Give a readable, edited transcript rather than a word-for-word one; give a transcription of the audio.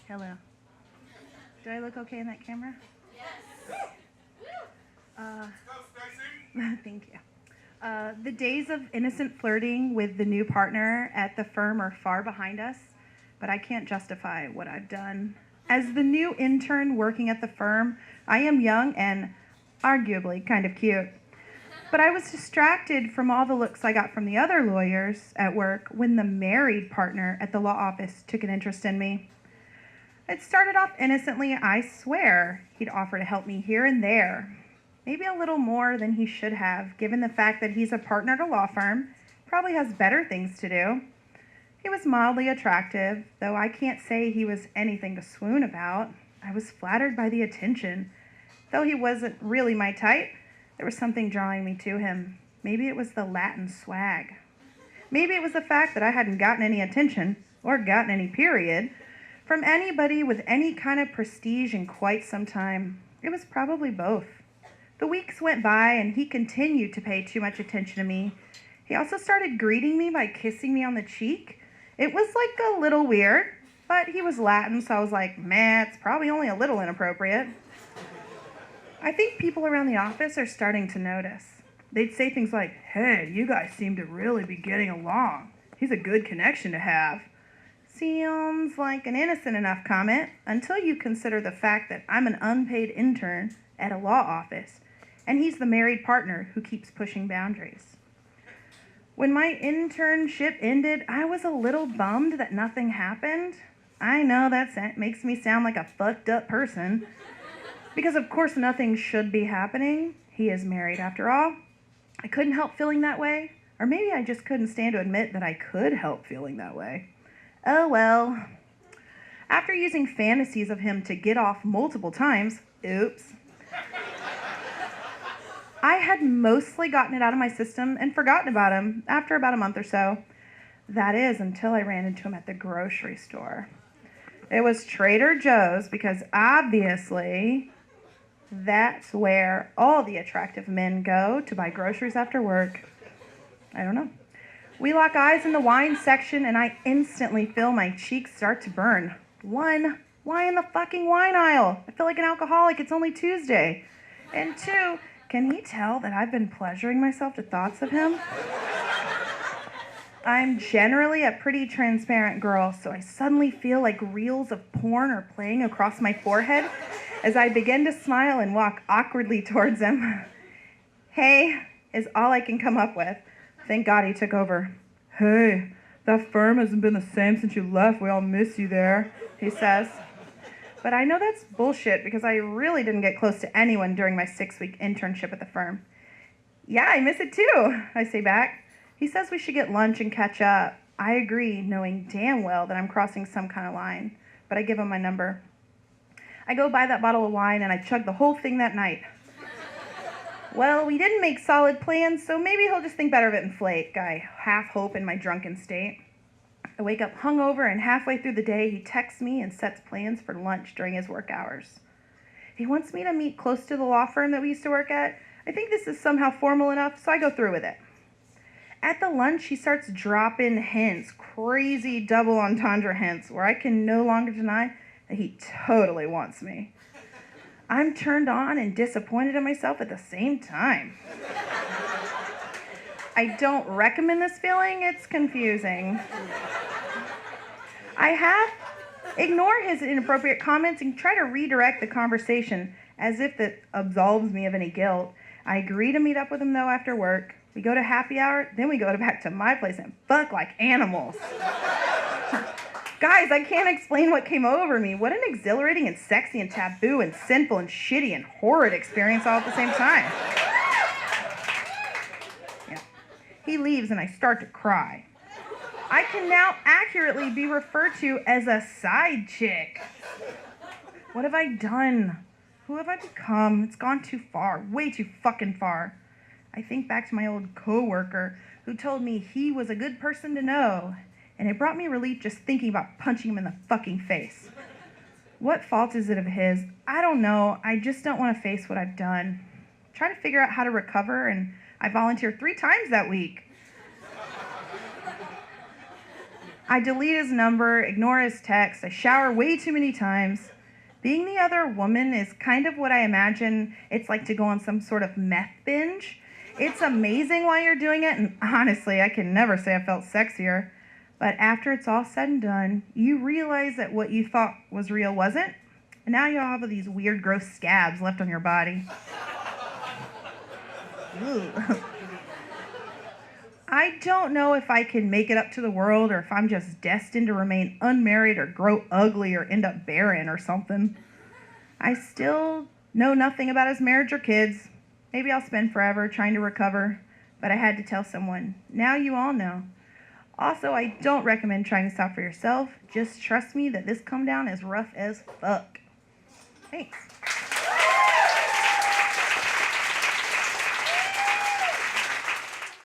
Hello. Do I look okay in that camera? Thank you. The days of innocent flirting with the new partner at the firm are far behind us, but I can't justify what I've done. As the new intern working at the firm, I am young and arguably kind of cute. But I was distracted from all the looks I got from the other lawyers at work when the married partner at the law office took an interest in me. It started off innocently, I swear. He'd offer to help me here and there. Maybe a little more than he should have, given the fact that he's a partner at a law firm, probably has better things to do. He was mildly attractive, though I can't say he was anything to swoon about. I was flattered by the attention. Though he wasn't really my type, there was something drawing me to him. Maybe it was the Latin swag. Maybe it was the fact that I hadn't gotten any attention, or gotten any period, from anybody with any kind of prestige in quite some time. It was probably both. The weeks went by and he continued to pay too much attention to me. He also started greeting me by kissing me on the cheek. It was like a little weird, but he was Latin, so I was like, meh, it's probably only a little inappropriate. I think people around the office are starting to notice. They'd say things like, hey, you guys seem to really be getting along. He's a good connection to have. Seems like an innocent enough comment until you consider the fact that I'm an unpaid intern at a law office, and he's the married partner who keeps pushing boundaries. When my internship ended, I was a little bummed that nothing happened. I know that makes me sound like a fucked up person, because of course nothing should be happening. He is married after all. I couldn't help feeling that way, or maybe I just couldn't stand to admit that I could help feeling that way. Oh well. After using fantasies of him to get off multiple times, oops, I had mostly gotten it out of my system and forgotten about him after about a month or so. That is, until I ran into him at the grocery store. It was Trader Joe's because obviously that's where all the attractive men go to buy groceries after work. I don't know. We lock eyes in the wine section and I instantly feel my cheeks start to burn. One, why in the fucking wine aisle? I feel like an alcoholic. It's only Tuesday. And two, can he tell that I've been pleasuring myself to thoughts of him? I'm generally a pretty transparent girl, so I suddenly feel like reels of porn are playing across my forehead as I begin to smile and walk awkwardly towards him. Hey, is all I can come up with. Thank God he took over. Hey, that firm hasn't been the same since you left. We all miss you there, he says. But I know that's bullshit because I really didn't get close to anyone during my 6-week internship at the firm. Yeah, I miss it too, I say back. He says we should get lunch and catch up. I agree, knowing damn well that I'm crossing some kind of line, but I give him my number. I go buy that bottle of wine and I chug the whole thing that night. Well, we didn't make solid plans, so maybe he'll just think better of it and flake. I half hope in my drunken state. I wake up hungover, and halfway through the day, he texts me and sets plans for lunch during his work hours. He wants me to meet close to the law firm that we used to work at. I think this is somehow formal enough, so I go through with it. At the lunch, he starts dropping hints, crazy double entendre hints, where I can no longer deny that he totally wants me. I'm turned on and disappointed in myself at the same time. I don't recommend this feeling, it's confusing. I half ignore his inappropriate comments and try to redirect the conversation as if it absolves me of any guilt. I agree to meet up with him though after work. We go to happy hour, then we go back to my place and fuck like animals. Guys, I can't explain what came over me. What an exhilarating and sexy and taboo and sinful and shitty and horrid experience all at the same time. Yeah. He leaves and I start to cry. I can now accurately be referred to as a side chick. What have I done? Who have I become? It's gone too far, way too fucking far. I think back to my old coworker who told me he was a good person to know, and it brought me relief just thinking about punching him in the fucking face. What fault is it of his? I don't know. I just don't want to face what I've done. Try to figure out how to recover, and I volunteered 3 times that week. I delete his number, ignore his text, I shower way too many times. Being the other woman is kind of what I imagine it's like to go on some sort of meth binge. It's amazing while you're doing it, and honestly, I can never say I felt sexier. But after it's all said and done, you realize that what you thought was real wasn't, and now you all have these weird, gross scabs left on your body. Ooh. I don't know if I can make it up to the world or if I'm just destined to remain unmarried or grow ugly or end up barren or something. I still know nothing about his marriage or kids. Maybe I'll spend forever trying to recover, but I had to tell someone. Now you all know. Also, I don't recommend trying this out for yourself. Just trust me that this come down is rough as fuck. Thanks.